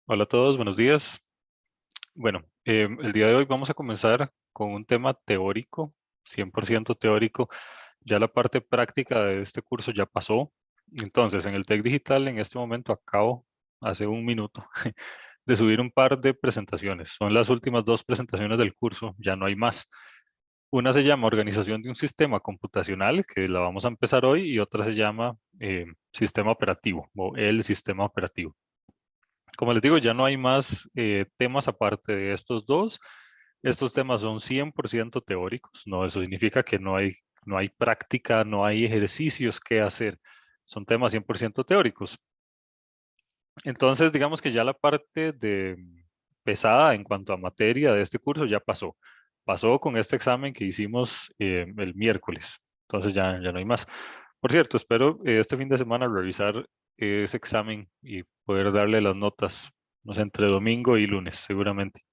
Hola a todos, buenos días. Bueno, el día de hoy vamos a comenzar con un tema teórico, 100% teórico. Ya la parte práctica de este curso ya pasó. Entonces, en el Tech Digital en este momento acabo, hace un minuto, de subir un par de presentaciones. Son las últimas dos presentaciones del curso, ya no hay más. Una se llama Organización de un sistema computacional, que la vamos a empezar hoy, y otra se llama Sistema operativo o el sistema operativo. Como les digo, ya no hay más temas aparte de estos dos. Estos temas son 100% teóricos, ¿no? Eso significa que no hay práctica, no hay ejercicios que hacer. Son temas 100% teóricos. Entonces, digamos que ya la parte de pesada en cuanto a materia de este curso ya pasó. Pasó con este examen que hicimos el miércoles. Entonces ya no hay más. Por cierto, espero este fin de semana revisar ese examen y poder darle las notas, no sé, entre domingo y lunes, seguramente.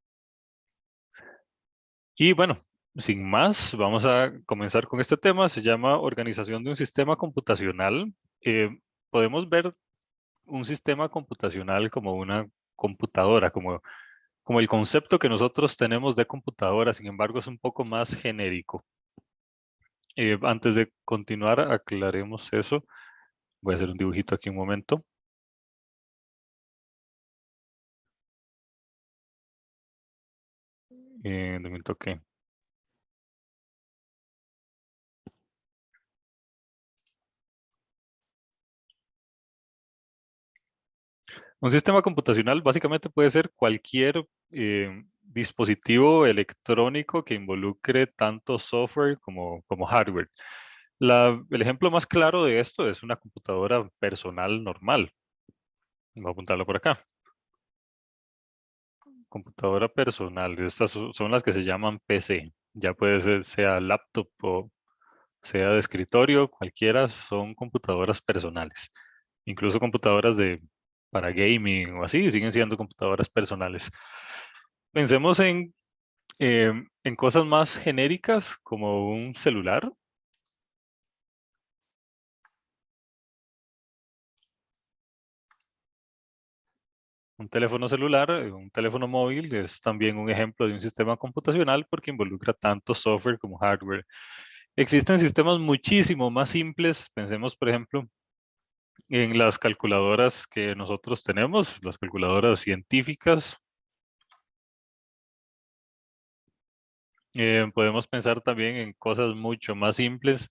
Y bueno, sin más, vamos a comenzar con este tema. Se llama Organización de un sistema computacional. Eh, Podemos ver un sistema computacional como una computadora, como el concepto que nosotros tenemos de computadora, sin embargo, es un poco más genérico. Antes de continuar, aclaremos eso. Voy a hacer un dibujito aquí un momento. Un momento que un sistema computacional básicamente puede ser cualquier dispositivo electrónico que involucre tanto software como hardware. El ejemplo más claro de esto es una computadora personal normal. Voy a apuntarlo por acá. Computadora personal. Estas son las que se llaman PC. Ya puede ser sea laptop o sea de escritorio, cualquiera son computadoras personales. Incluso computadoras para gaming o así, siguen siendo computadoras personales. Pensemos en cosas más genéricas como un celular. Un teléfono celular, un teléfono móvil es también un ejemplo de un sistema computacional porque involucra tanto software como hardware. Existen sistemas muchísimo más simples. Pensemos, por ejemplo, en las calculadoras que nosotros tenemos, las calculadoras científicas. Podemos pensar también en cosas mucho más simples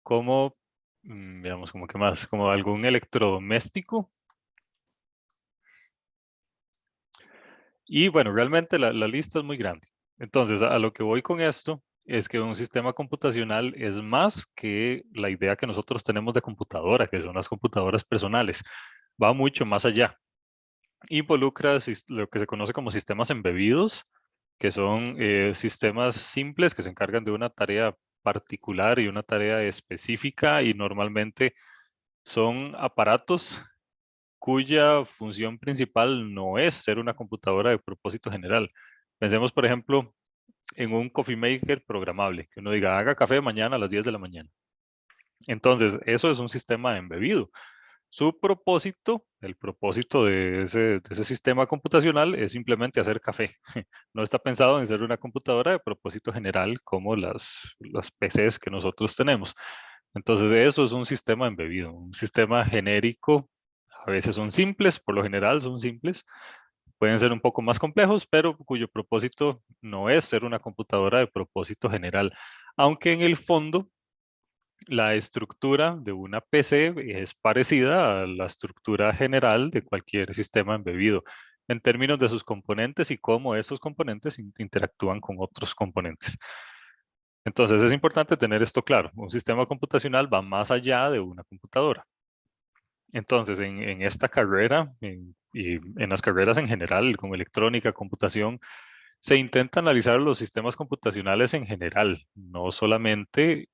como, digamos, como que más, como algún electrodoméstico. Y bueno, realmente la lista es muy grande. Entonces, a lo que voy con esto es que un sistema computacional es más que la idea que nosotros tenemos de computadora, que son las computadoras personales. Va mucho más allá. Involucra lo que se conoce como sistemas embebidos, que son sistemas simples que se encargan de una tarea particular y una tarea específica y normalmente son aparatos cuya función principal no es ser una computadora de propósito general. Pensemos, por ejemplo, en un coffee maker programable, que uno diga, haga café mañana a las 10 de la mañana. Entonces, eso es un sistema embebido. Su propósito, el propósito de ese sistema computacional es simplemente hacer café. No está pensado en ser una computadora de propósito general como las PCs que nosotros tenemos. Entonces, eso es un sistema embebido, un sistema genérico. A veces son simples, por lo general son simples. Pueden ser un poco más complejos, pero cuyo propósito no es ser una computadora de propósito general. Aunque en el fondo la estructura de una PC es parecida a la estructura general de cualquier sistema embebido en términos de sus componentes y cómo estos componentes interactúan con otros componentes. Entonces es importante tener esto claro. Un sistema computacional va más allá de una computadora. Entonces, en esta carrera y en las carreras en general, como electrónica, computación, se intenta analizar los sistemas computacionales en general, no solamente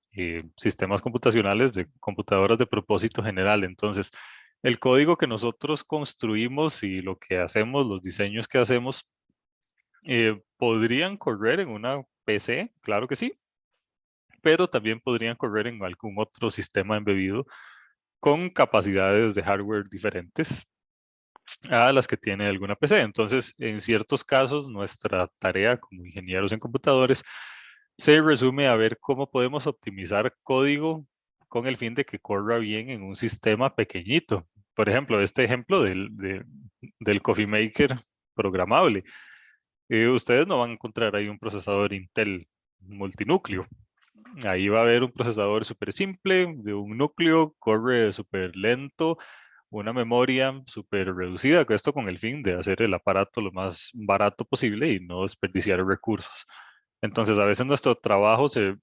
sistemas computacionales de computadoras de propósito general. Entonces, el código que nosotros construimos y lo que hacemos, los diseños que hacemos, podrían correr en una PC, claro que sí, pero también podrían correr en algún otro sistema embebido con capacidades de hardware diferentes. a las que tiene alguna PC. Entonces, en ciertos casos, nuestra tarea como ingenieros en computadores se resume a ver cómo podemos optimizar código con el fin de que corra bien en un sistema pequeñito. Por ejemplo, este ejemplo del Coffee Maker programable. Ustedes no van a encontrar ahí un procesador Intel multinúcleo. Ahí va a haber un procesador súper simple, de un núcleo, corre súper lento, una memoria súper reducida, que esto con el fin de hacer el aparato lo más barato posible y no desperdiciar recursos. Entonces, a veces nuestro trabajo se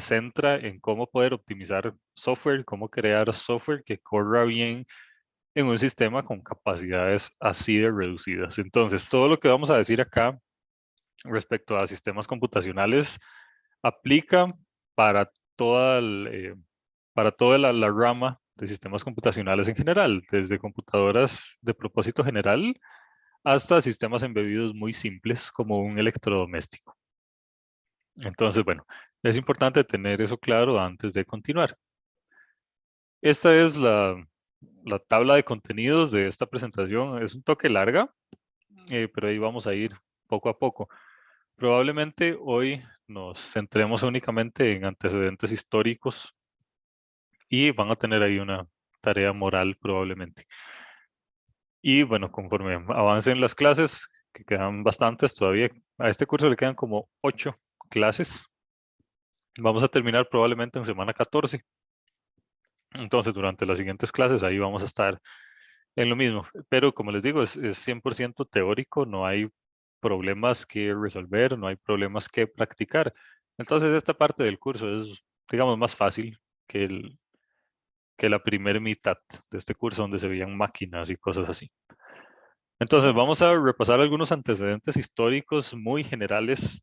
centra en cómo poder optimizar software, cómo crear software que corra bien en un sistema con capacidades así de reducidas. Entonces, todo lo que vamos a decir acá respecto a sistemas computacionales aplica para para toda la rama de sistemas computacionales en general, desde computadoras de propósito general hasta sistemas embebidos muy simples como un electrodoméstico. Entonces, bueno, es importante tener eso claro antes de continuar. Esta es la tabla de contenidos de esta presentación. Es un toque larga, pero ahí vamos a ir poco a poco. Probablemente hoy nos centremos únicamente en antecedentes históricos y van a tener ahí una tarea moral probablemente. Y bueno, conforme avancen las clases, que quedan bastantes todavía, a este curso le quedan como 8 clases. Vamos a terminar probablemente en semana 14. Entonces, durante las siguientes clases ahí vamos a estar en lo mismo. Pero como les digo, es 100% teórico, no hay problemas que resolver, no hay problemas que practicar. Entonces, esta parte del curso es, digamos, más fácil que, que la primera mitad de este curso donde se veían máquinas y cosas así. Entonces, vamos a repasar algunos antecedentes históricos muy generales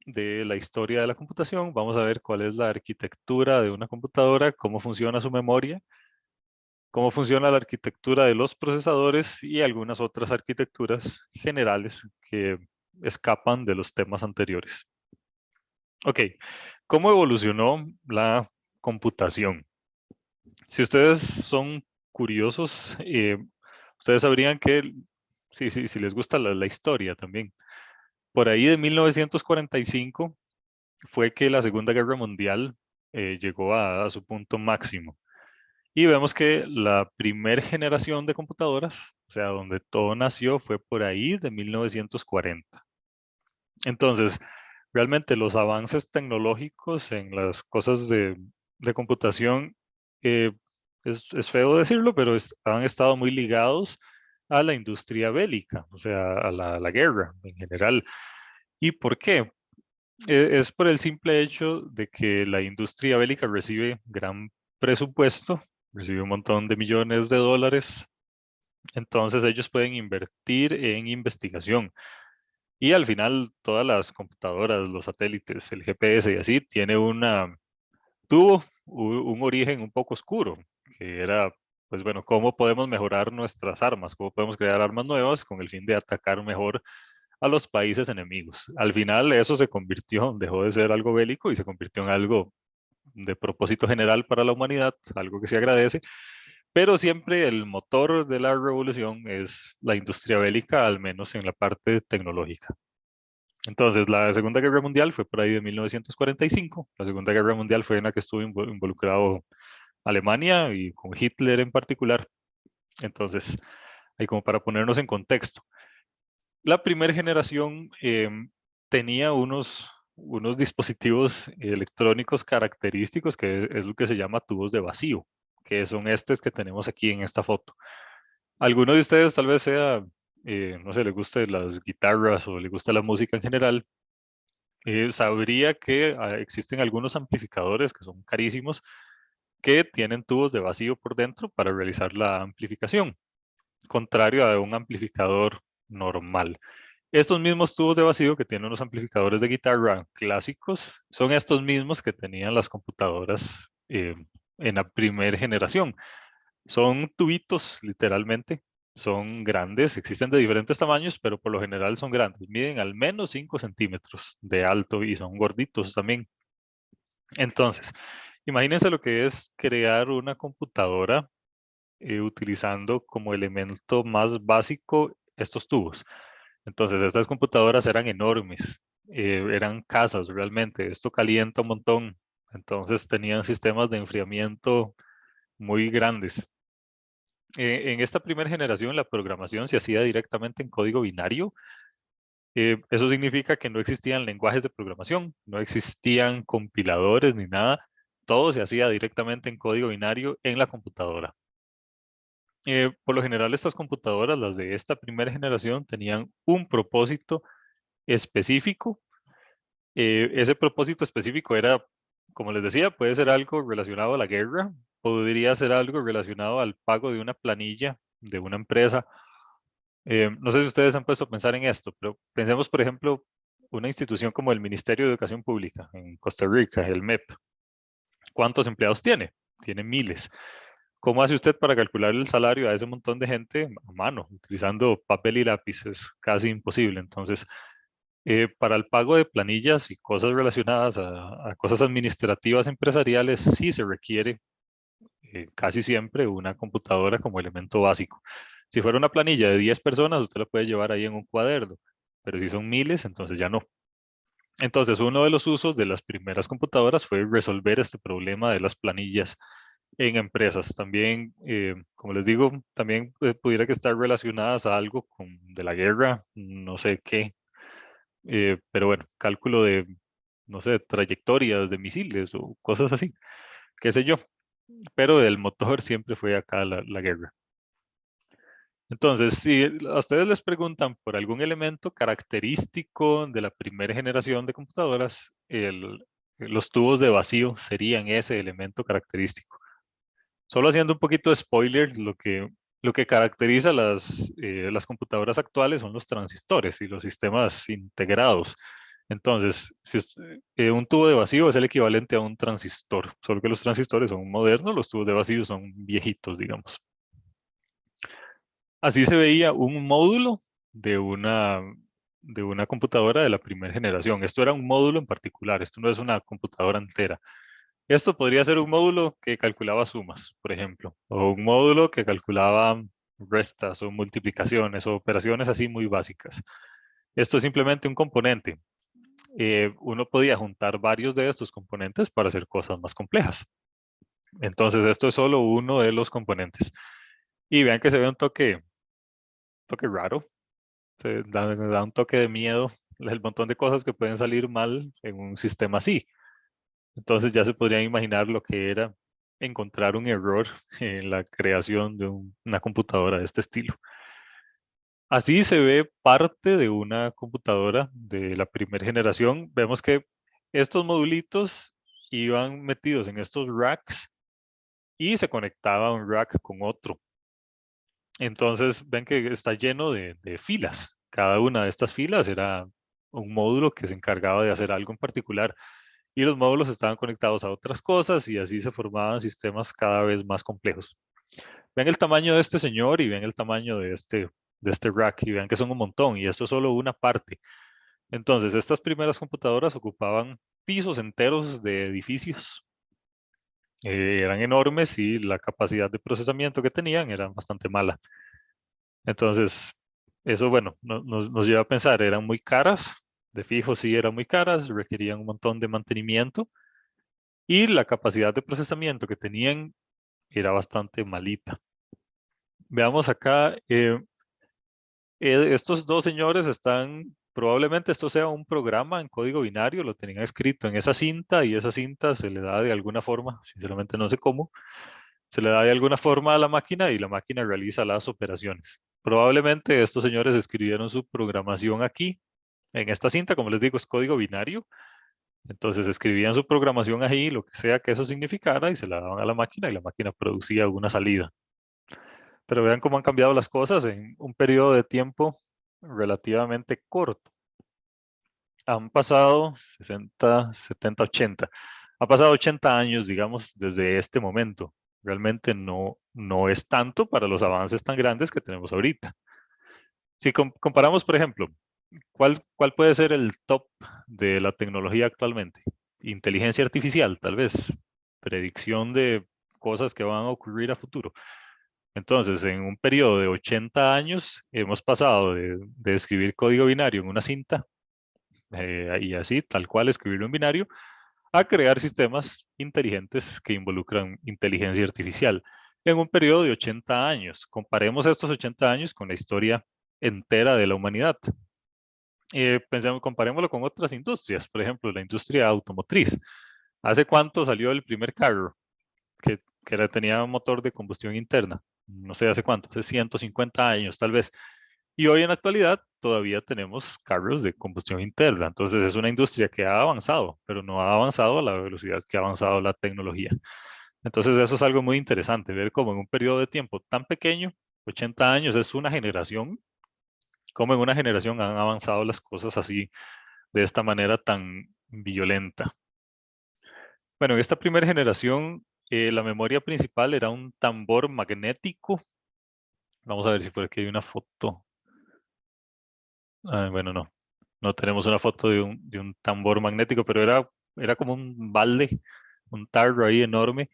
de la historia de la computación. Vamos a ver cuál es la arquitectura de una computadora, cómo funciona su memoria, cómo funciona la arquitectura de los procesadores y algunas otras arquitecturas generales que escapan de los temas anteriores. Ok, ¿cómo evolucionó la computación? Si ustedes son curiosos, ustedes sabrían que, si les gusta la historia también, por ahí de 1945 fue que la Segunda Guerra Mundial llegó a su punto máximo. Y vemos que la primer generación de computadoras, o sea, donde todo nació, fue por ahí de 1940. Entonces, realmente los avances tecnológicos en las cosas de computación, eh, es feo decirlo, pero han estado muy ligados a la industria bélica, o sea, a la guerra en general. ¿Y por qué? Es por el simple hecho de que la industria bélica recibe gran presupuesto, recibe un montón de millones de dólares, entonces ellos pueden invertir en investigación. Y al final, todas las computadoras, los satélites, el GPS y así, tuvo un origen un poco oscuro, que era, pues bueno, cómo podemos mejorar nuestras armas, cómo podemos crear armas nuevas con el fin de atacar mejor a los países enemigos. Al final eso se convirtió, dejó de ser algo bélico y se convirtió en algo de propósito general para la humanidad, algo que se agradece, pero siempre el motor de la revolución es la industria bélica, al menos en la parte tecnológica. Entonces, la Segunda Guerra Mundial fue por ahí de 1945. La Segunda Guerra Mundial fue en la que estuvo involucrado Alemania y con Hitler en particular. Entonces, ahí como para ponernos en contexto. La primera generación tenía unos dispositivos electrónicos característicos que es lo que se llama tubos de vacío, que son estos que tenemos aquí en esta foto. Alguno de ustedes tal vez sea, no sé, le guste las guitarras o le gusta la música en general, sabría que existen algunos amplificadores que son carísimos que tienen tubos de vacío por dentro para realizar la amplificación, contrario a un amplificador normal. Estos mismos tubos de vacío que tienen los amplificadores de guitarra clásicos son estos mismos que tenían las computadoras en la primera generación. Son tubitos, literalmente. Son grandes, existen de diferentes tamaños, pero por lo general son grandes. Miden al menos 5 centímetros de alto y son gorditos también. Entonces, imagínense lo que es crear una computadora utilizando como elemento más básico estos tubos. Entonces, estas computadoras eran enormes, eran casas realmente, esto calienta un montón, entonces tenían sistemas de enfriamiento muy grandes. En esta primera generación, la programación se hacía directamente en código binario. Eso significa que no existían lenguajes de programación, no existían compiladores ni nada, todo se hacía directamente en código binario en la computadora. Por lo general, estas computadoras, las de esta primera generación, tenían un propósito específico. Ese propósito específico era, como les decía, puede ser algo relacionado a la guerra, podría ser algo relacionado al pago de una planilla de una empresa. No sé si ustedes han puesto a pensar en esto, pero pensemos, por ejemplo, una institución como el Ministerio de Educación Pública en Costa Rica, el MEP. ¿Cuántos empleados tiene? Tiene miles. ¿Cómo hace usted para calcular el salario a ese montón de gente a mano, utilizando papel y lápiz? Es casi imposible. Entonces, para el pago de planillas y cosas relacionadas a cosas administrativas empresariales, sí se requiere casi siempre una computadora como elemento básico. Si fuera una planilla de 10 personas, usted la puede llevar ahí en un cuaderno, pero si son miles, entonces ya no. Entonces, uno de los usos de las primeras computadoras fue resolver este problema de las planillas en empresas. También, como les digo, también pudiera que estar relacionadas a algo de la guerra, no sé qué, pero bueno, cálculo de, no sé, trayectorias de misiles o cosas así, qué sé yo. Pero el motor siempre fue acá la guerra. Entonces, si a ustedes les preguntan por algún elemento característico de la primera generación de computadoras, los tubos de vacío serían ese elemento característico. Solo haciendo un poquito de spoiler, lo que caracteriza las computadoras actuales son los transistores y los sistemas integrados. Entonces, un tubo de vacío es el equivalente a un transistor, solo que los transistores son modernos, los tubos de vacío son viejitos, digamos. Así se veía un módulo de una computadora de la primera generación. Esto era un módulo en particular, esto no es una computadora entera. Esto podría ser un módulo que calculaba sumas, por ejemplo, o un módulo que calculaba restas o multiplicaciones o operaciones así muy básicas. Esto es simplemente un componente. Uno podía juntar varios de estos componentes para hacer cosas más complejas. Entonces, esto es solo uno de los componentes. Y vean que se ve un toque raro, da un toque de miedo el montón de cosas que pueden salir mal en un sistema así. Entonces ya se podrían imaginar lo que era encontrar un error en la creación de una computadora de este estilo. Así se ve parte de una computadora de la primera generación. Vemos que estos modulitos iban metidos en estos racks y se conectaba un rack con otro. Entonces ven que está lleno de filas. Cada una de estas filas era un módulo que se encargaba de hacer algo en particular y los módulos estaban conectados a otras cosas y así se formaban sistemas cada vez más complejos. Ven el tamaño de este señor y ven el tamaño de este rack y vean que son un montón y esto es solo una parte. Entonces, estas primeras computadoras ocupaban pisos enteros de edificios. Eran enormes y la capacidad de procesamiento que tenían era bastante mala. Entonces, eso, bueno, nos lleva a pensar, eran muy caras, de fijo sí eran muy caras, requerían un montón de mantenimiento y la capacidad de procesamiento que tenían era bastante malita. Veamos acá, estos dos señores están, probablemente esto sea un programa en código binario, lo tenían escrito en esa cinta y esa cinta se le da de alguna forma, sinceramente no sé cómo, se le da de alguna forma a la máquina y la máquina realiza las operaciones. Probablemente estos señores escribieron su programación aquí, en esta cinta, como les digo, es código binario. Entonces escribían su programación ahí, lo que sea que eso significara, y se la daban a la máquina y la máquina producía alguna salida. Pero vean cómo han cambiado las cosas en un periodo de tiempo relativamente corto. Han pasado 60, 70, 80. Ha pasado 80 años, digamos, desde este momento. Realmente no es tanto para los avances tan grandes que tenemos ahorita. Si comparamos, por ejemplo, ¿cuál puede ser el top de la tecnología actualmente? Inteligencia artificial, tal vez. Predicción de cosas que van a ocurrir a futuro. Entonces, en un periodo de 80 años, hemos pasado de escribir código binario en una cinta, y así, tal cual, escribirlo en binario, a crear sistemas inteligentes que involucran inteligencia artificial en un periodo de 80 años. Comparemos estos 80 años con la historia entera de la humanidad. Pensemos, comparémoslo con otras industrias, por ejemplo, la industria automotriz. ¿Hace cuánto salió el primer carro tenía un motor de combustión interna? No sé hace cuánto, hace 150 años tal vez. Y hoy en la actualidad todavía tenemos carros de combustión interna. Entonces es una industria que ha avanzado, pero no ha avanzado a la velocidad que ha avanzado la tecnología. Entonces eso es algo muy interesante, ver cómo en un periodo de tiempo tan pequeño, 80 años es una generación, cómo en una generación han avanzado las cosas así, de esta manera tan violenta. Bueno, en esta primera generación, la memoria principal era un tambor magnético. Vamos a ver si por aquí hay una foto. Bueno, no tenemos una foto de un tambor magnético, pero era como un balde, un tarro ahí enorme,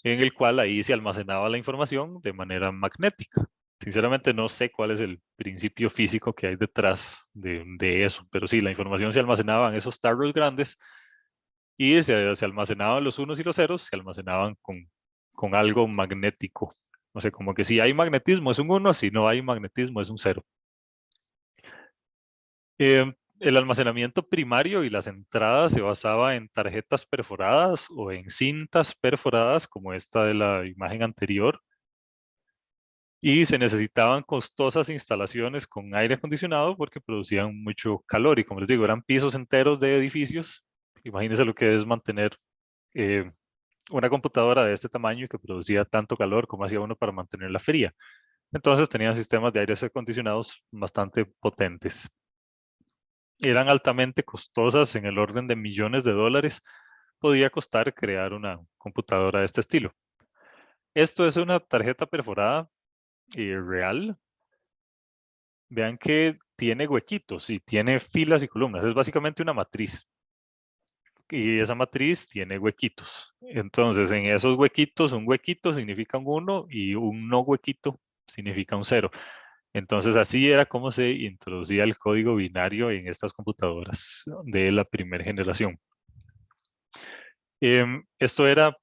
en el cual ahí se almacenaba la información de manera magnética. Sinceramente no sé cuál es el principio físico que hay detrás de eso, pero sí, la información se almacenaba en esos tarros grandes y se almacenaban los unos y los ceros, se almacenaban con algo magnético. O sea, como que si hay magnetismo es un 1, si no hay magnetismo es un 0. El almacenamiento primario y las entradas se basaba en tarjetas perforadas o en cintas perforadas, como esta de la imagen anterior, y se necesitaban costosas instalaciones con aire acondicionado porque producían mucho calor y, como les digo, eran pisos enteros de edificios. Imagínense lo que es mantener eh, una computadora de este tamaño y que producía tanto calor como hacía uno para mantenerla fría. Entonces tenían sistemas de aires acondicionados bastante potentes. Eran altamente costosas, en el orden de millones de dólares podía costar crear una computadora de este estilo. Esto es una tarjeta perforada real. Vean que tiene huequitos y tiene filas y columnas. Es básicamente una matriz. Y esa matriz tiene huequitos. Entonces, en esos huequitos, un huequito significa un 1 y un no huequito significa un 0. Entonces, así era como se introducía el código binario en estas computadoras de la primera generación. Esto era,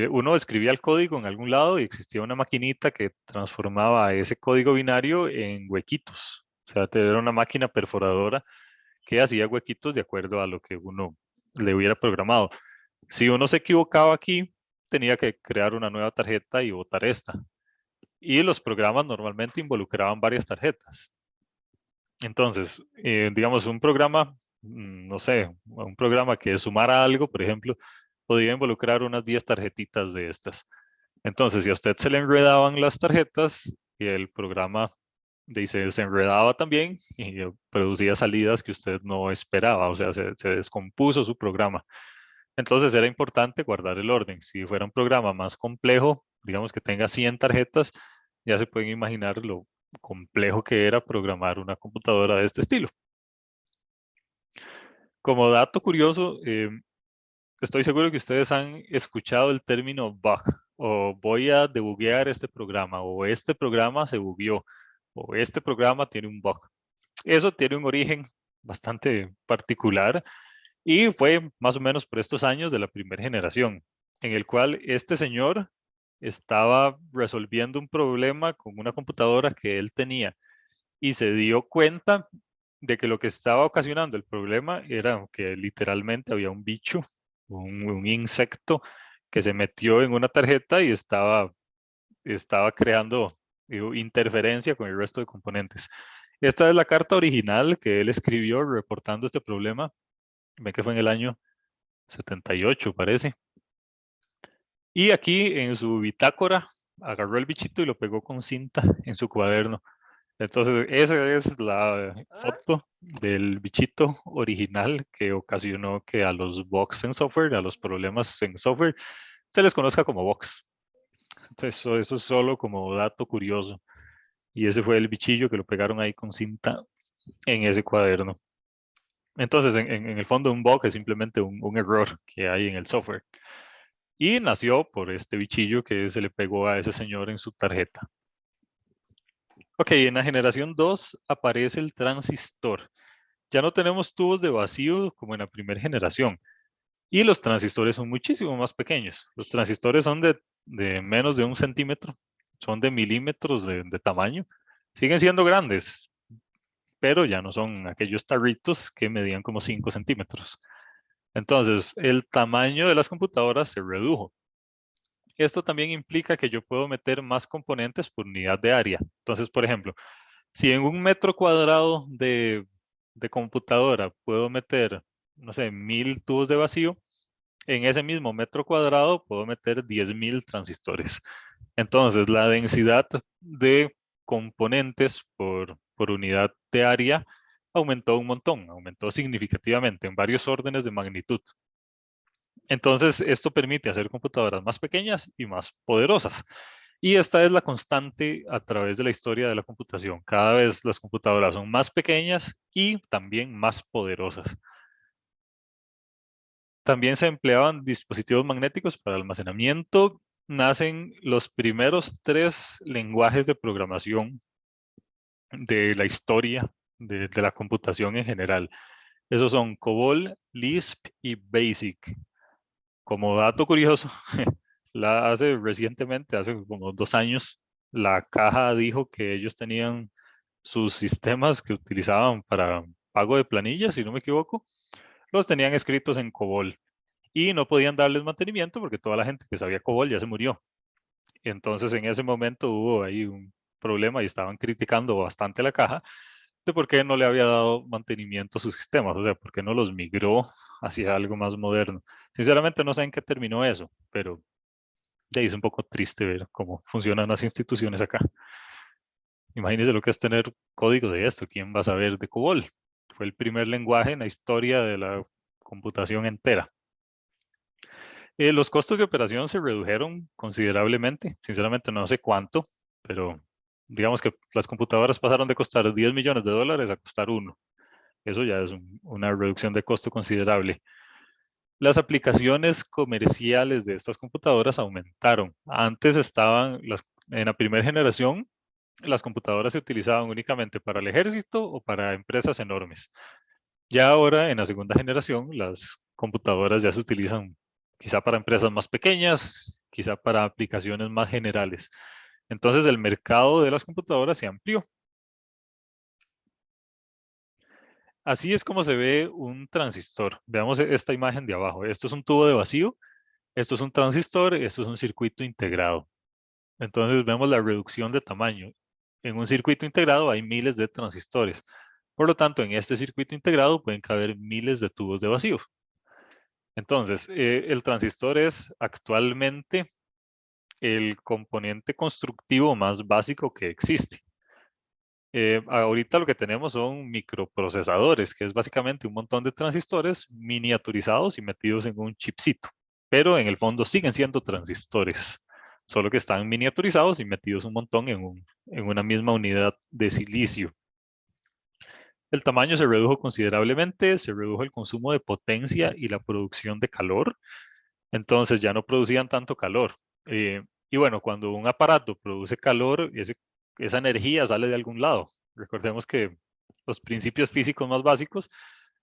uno escribía el código en algún lado y existía una maquinita que transformaba ese código binario en huequitos. O sea, era una máquina perforadora que hacía huequitos de acuerdo a lo que uno le hubiera programado. Si uno se equivocaba aquí, tenía que crear una nueva tarjeta y botar esta. Y los programas normalmente involucraban varias tarjetas. Entonces, digamos, un programa, no sé, un programa que sumara algo, por ejemplo, podía involucrar unas 10 tarjetitas de estas. Entonces, si a usted se le enredaban las tarjetas, y el programa se enredaba también y producía salidas que usted no esperaba, o sea, se descompuso su programa. Entonces era importante guardar el orden. Si fuera un programa más complejo, digamos que tenga 100 tarjetas, ya se pueden imaginar lo complejo que era programar una computadora de este estilo. Como dato curioso, estoy seguro que ustedes han escuchado el término bug, o voy a debuguear este programa, o este programa se bugueó, o este programa tiene un bug. Eso tiene un origen bastante particular y fue más o menos por estos años de la primera generación, en el cual este señor estaba resolviendo un problema con una computadora que él tenía y se dio cuenta de que lo que estaba ocasionando el problema era que literalmente había un bicho, un insecto que se metió en una tarjeta y estaba creando interferencia con el resto de componentes. Esta es la carta original que él escribió reportando este problema. Ven que fue en el año 78, parece. Y aquí en su bitácora agarró el bichito y lo pegó con cinta en su cuaderno. Entonces, esa es la foto del bichito original que ocasionó que a los bugs en software, a los problemas en software, se les conozca como bugs. Entonces, eso es solo como dato curioso. Y ese fue el bichillo que lo pegaron ahí con cinta en ese cuaderno. Entonces, en el fondo, un bug es simplemente un error que hay en el software. Y nació por este bichillo que se le pegó a ese señor en su tarjeta. Ok, en la generación 2 aparece el transistor. Ya no tenemos tubos de vacío como en la primera generación. Y los transistores son muchísimo más pequeños. Los transistores son de menos de 1 centímetro, son de milímetros de tamaño. Siguen siendo grandes, pero ya no son aquellos tarritos que medían como 5 centímetros. Entonces, el tamaño de las computadoras se redujo. Esto también implica que yo puedo meter más componentes por unidad de área. Entonces, por ejemplo, si en 1 metro cuadrado de computadora puedo meter, no sé, 1000 tubos de vacío, en ese mismo metro cuadrado puedo meter 10.000 transistores. Entonces, la densidad de componentes por unidad de área aumentó un montón, aumentó significativamente en varios órdenes de magnitud. Entonces, esto permite hacer computadoras más pequeñas y más poderosas. Y esta es la constante a través de la historia de la computación. Cada vez las computadoras son más pequeñas y también más poderosas. También se empleaban dispositivos magnéticos para almacenamiento. Nacen los primeros 3 lenguajes de programación de la historia de la computación en general. Esos son COBOL, Lisp y BASIC. Como dato curioso, hace recientemente, hace como 2 años, la caja dijo que ellos tenían sus sistemas que utilizaban para pago de planillas, si no me equivoco, los tenían escritos en COBOL y no podían darles mantenimiento porque toda la gente que sabía COBOL ya se murió. Entonces en ese momento hubo ahí un problema y estaban criticando bastante la caja de por qué no le había dado mantenimiento a sus sistemas, o sea, por qué no los migró hacia algo más moderno. Sinceramente no sé en qué terminó eso, pero de ahí es un poco triste ver cómo funcionan las instituciones acá. Imagínense lo que es tener código de esto. ¿Quién va a saber de COBOL? Fue el primer lenguaje en la historia de la computación entera. Los costos de operación se redujeron considerablemente. Sinceramente no sé cuánto, pero digamos que las computadoras pasaron de costar 10 millones de dólares a costar 1. Eso ya es una reducción de costo considerable. Las aplicaciones comerciales de estas computadoras aumentaron. Antes en la primera generación, las computadoras se utilizaban únicamente para el ejército o para empresas enormes. Ya ahora, en la segunda generación, las computadoras ya se utilizan quizá para empresas más pequeñas, quizá para aplicaciones más generales. Entonces, el mercado de las computadoras se amplió. Así es como se ve un transistor. Veamos esta imagen de abajo. Esto es un tubo de vacío, esto es un transistor, esto es un circuito integrado. Entonces vemos la reducción de tamaño. En un circuito integrado hay miles de transistores. Por lo tanto, en este circuito integrado pueden caber miles de tubos de vacío. Entonces, el transistor es actualmente el componente constructivo más básico que existe. Ahorita lo que tenemos son microprocesadores, que es básicamente un montón de transistores miniaturizados y metidos en un chipcito, pero en el fondo siguen siendo transistores, solo que están miniaturizados y metidos un montón en una misma unidad de silicio. El tamaño se redujo considerablemente, se redujo el consumo de potencia y la producción de calor, entonces ya no producían tanto calor. Y bueno, cuando un aparato produce calor, esa energía sale de algún lado. Recordemos que los principios físicos más básicos,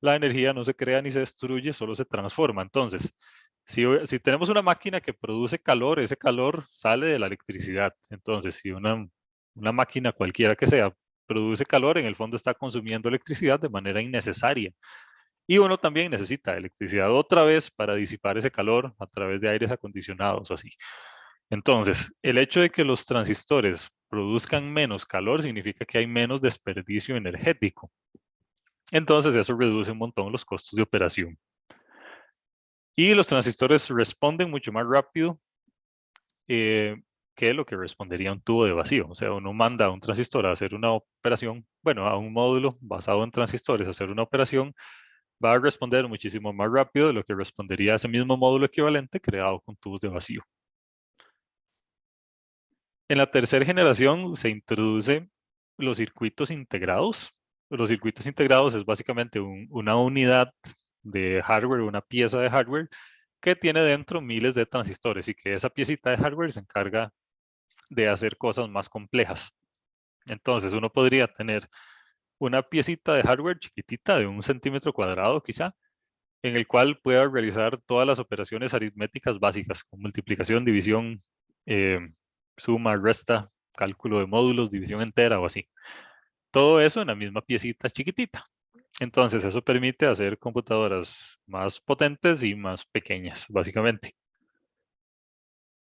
la energía no se crea ni se destruye, solo se transforma. Entonces, si tenemos una máquina que produce calor, ese calor sale de la electricidad. Entonces, si una máquina cualquiera que sea produce calor, en el fondo está consumiendo electricidad de manera innecesaria. Y uno también necesita electricidad otra vez para disipar ese calor a través de aires acondicionados o así. Entonces, el hecho de que los transistores produzcan menos calor significa que hay menos desperdicio energético. Entonces, eso reduce un montón los costos de operación. Y los transistores responden mucho más rápido que lo que respondería un tubo de vacío. O sea, uno manda a un transistor a hacer una operación, bueno, a un módulo basado en transistores a hacer una operación, va a responder muchísimo más rápido de lo que respondería ese mismo módulo equivalente creado con tubos de vacío. En la tercera generación se introduce los circuitos integrados. Los circuitos integrados es básicamente una unidad de hardware, una pieza de hardware que tiene dentro miles de transistores y que esa piecita de hardware se encarga de hacer cosas más complejas. Entonces uno podría tener una piecita de hardware chiquitita de 1 centímetro cuadrado quizá, en el cual pueda realizar todas las operaciones aritméticas básicas, como multiplicación, división, eh, suma, resta, cálculo de módulos, división entera o así. Todo eso en la misma piecita chiquitita. Entonces eso permite hacer computadoras más potentes y más pequeñas, básicamente.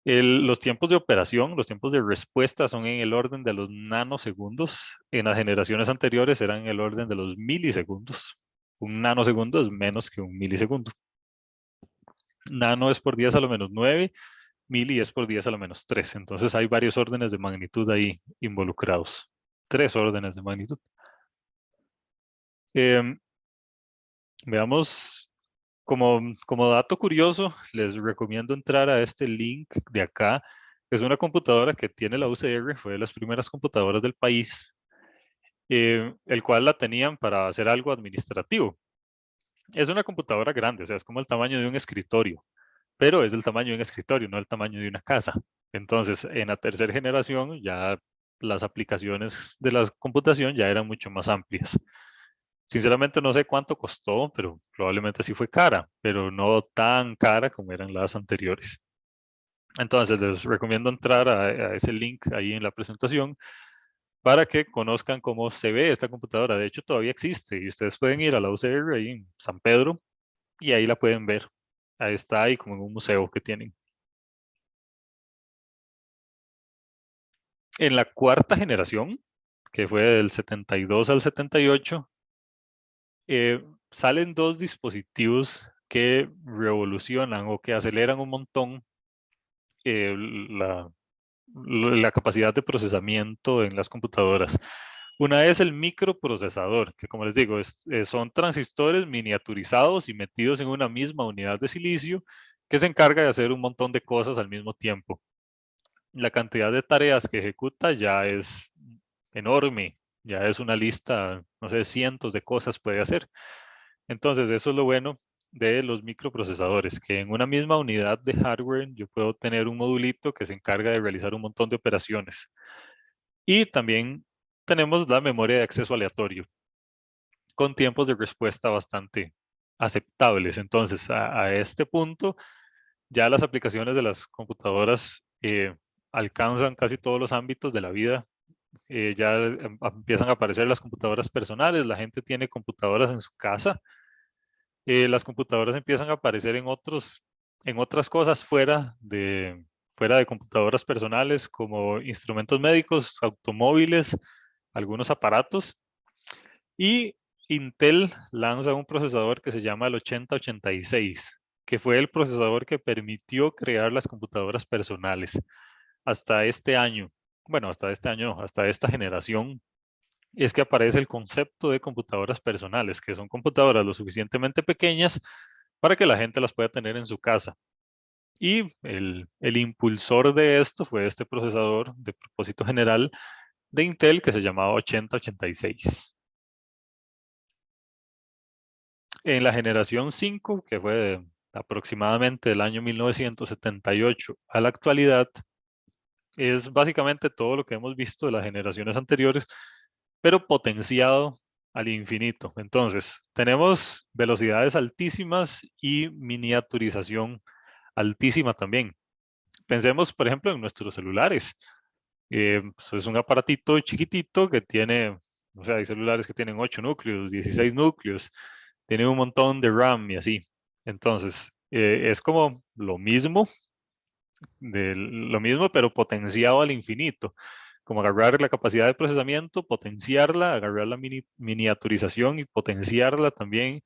Los tiempos de operación, los tiempos de respuesta son en el orden de los nanosegundos. En las generaciones anteriores eran en el orden de los milisegundos. Un nanosegundo es menos que un milisegundo. Nano es por 10 a lo menos 9, mili es por 10 a lo menos 3. Entonces hay varios órdenes de magnitud ahí involucrados. 3 órdenes de magnitud. Veamos, como dato curioso, les recomiendo entrar a este link de acá. Es una computadora que tiene la UCR, fue de las primeras computadoras del país, el cual la tenían para hacer algo administrativo. Es una computadora grande, o sea, es como el tamaño de un escritorio, pero es del tamaño de un escritorio, no el tamaño de una casa. Entonces, en la tercera generación, ya las aplicaciones de la computación ya eran mucho más amplias. Sinceramente no sé cuánto costó, pero probablemente sí fue cara, pero no tan cara como eran las anteriores. Entonces les recomiendo entrar a ese link ahí en la presentación para que conozcan cómo se ve esta computadora. De hecho, todavía existe y ustedes pueden ir a la UCR ahí en San Pedro y ahí la pueden ver. Ahí está ahí como en un museo que tienen. En la cuarta generación, que fue del 72 al 78, salen dos dispositivos que revolucionan o que aceleran un montón eh, la, la capacidad de procesamiento en las computadoras. Una es el microprocesador, que como les digo, son transistores miniaturizados y metidos en una misma unidad de silicio que se encarga de hacer un montón de cosas al mismo tiempo. La cantidad de tareas que ejecuta ya es enorme, ya es una lista, no sé, cientos de cosas puede hacer. Entonces, eso es lo bueno de los microprocesadores, que en una misma unidad de hardware yo puedo tener un modulito que se encarga de realizar un montón de operaciones. Y también tenemos la memoria de acceso aleatorio, con tiempos de respuesta bastante aceptables. Entonces, a este punto, ya las aplicaciones de las computadoras alcanzan casi todos los ámbitos de la vida. Ya empiezan a aparecer las computadoras personales, la gente tiene computadoras en su casa. Las computadoras empiezan a aparecer en otras cosas fuera de computadoras personales, como instrumentos médicos, automóviles, algunos aparatos. Y Intel lanza un procesador que se llama el 8086, que fue el procesador que permitió crear las computadoras personales. Hasta este año, bueno, hasta este año, hasta esta generación, es que aparece el concepto de computadoras personales, que son computadoras lo suficientemente pequeñas para que la gente las pueda tener en su casa. Y el impulsor de esto fue este procesador de propósito general de Intel que se llamaba 8086. En la generación 5, que fue aproximadamente del año 1978 a la actualidad, es básicamente todo lo que hemos visto de las generaciones anteriores, pero potenciado al infinito. Entonces, tenemos velocidades altísimas y miniaturización altísima también. Pensemos, por ejemplo, en nuestros celulares. Pues es un aparatito chiquitito que tiene, o sea, hay celulares que tienen 8 núcleos, 16 núcleos, tiene un montón de RAM y así. Entonces, es como lo mismo, pero potenciado al infinito. Como agarrar la capacidad de procesamiento, potenciarla, agarrar la miniaturización y potenciarla también.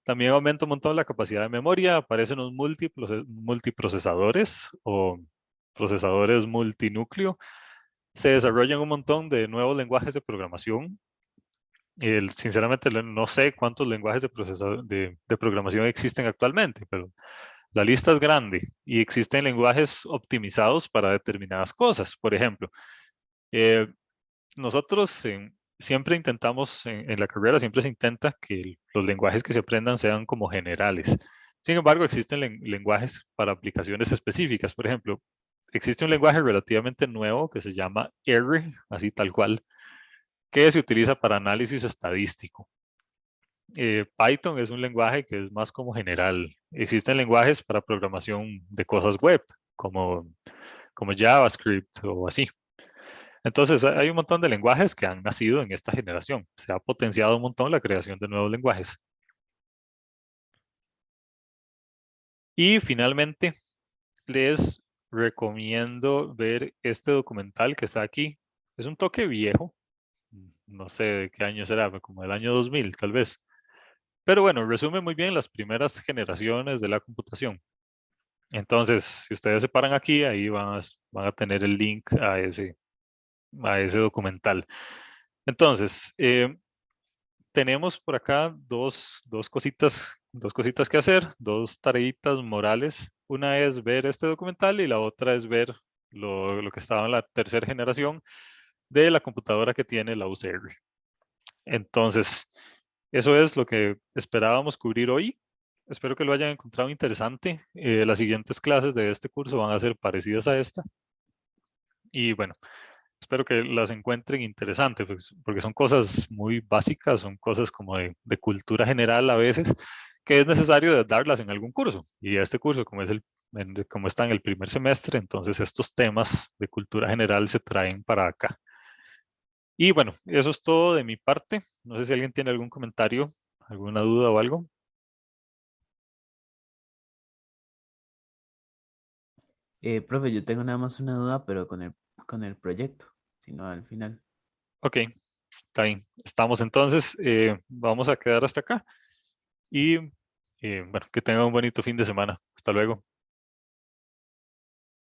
También aumenta un montón la capacidad de memoria, aparecen los multiprocesadores o procesadores multinúcleo. Se desarrollan un montón de nuevos lenguajes de programación. Sinceramente no sé cuántos lenguajes de programación existen actualmente, pero la lista es grande y existen lenguajes optimizados para determinadas cosas. Por ejemplo, eh, nosotros siempre intentamos, en la carrera siempre se intenta que los lenguajes que se aprendan sean como generales. Sin embargo, existen lenguajes para aplicaciones específicas. Por ejemplo, existe un lenguaje relativamente nuevo que se llama R, así tal cual, que se utiliza para análisis estadístico. Python es un lenguaje que es más como general. Existen lenguajes para programación de cosas web, como, como JavaScript o así. Entonces, hay un montón de lenguajes que han nacido en esta generación. Se ha potenciado un montón la creación de nuevos lenguajes. Y finalmente, les recomiendo ver este documental que está aquí. Es un toque viejo, no sé de qué año será, como el año 2000 tal vez. Pero bueno, resume muy bien las primeras generaciones de la computación. Entonces, si ustedes se paran aquí, ahí van a tener el link a ese documental. Entonces, tenemos por acá dos cositas que hacer, dos tareitas morales. Una es ver este documental y la otra es ver lo que estaba en la tercera generación de la computadora que tiene la UCR. Entonces, eso es lo que esperábamos cubrir hoy. Espero que lo hayan encontrado interesante. Las siguientes clases de este curso van a ser parecidas a esta. Y bueno, espero que las encuentren interesantes, pues, porque son cosas muy básicas, son cosas como de cultura general a veces, que es necesario darlas en algún curso. Y este curso, como está en el primer semestre, entonces estos temas de cultura general se traen para acá. Y bueno, eso es todo de mi parte. No sé si alguien tiene algún comentario, alguna duda o algo. Profe, yo tengo nada más una duda, pero con el proyecto, sino al final. Ok, está bien. Estamos entonces, vamos a quedar hasta acá y bueno, que tengan un bonito fin de semana. Hasta luego.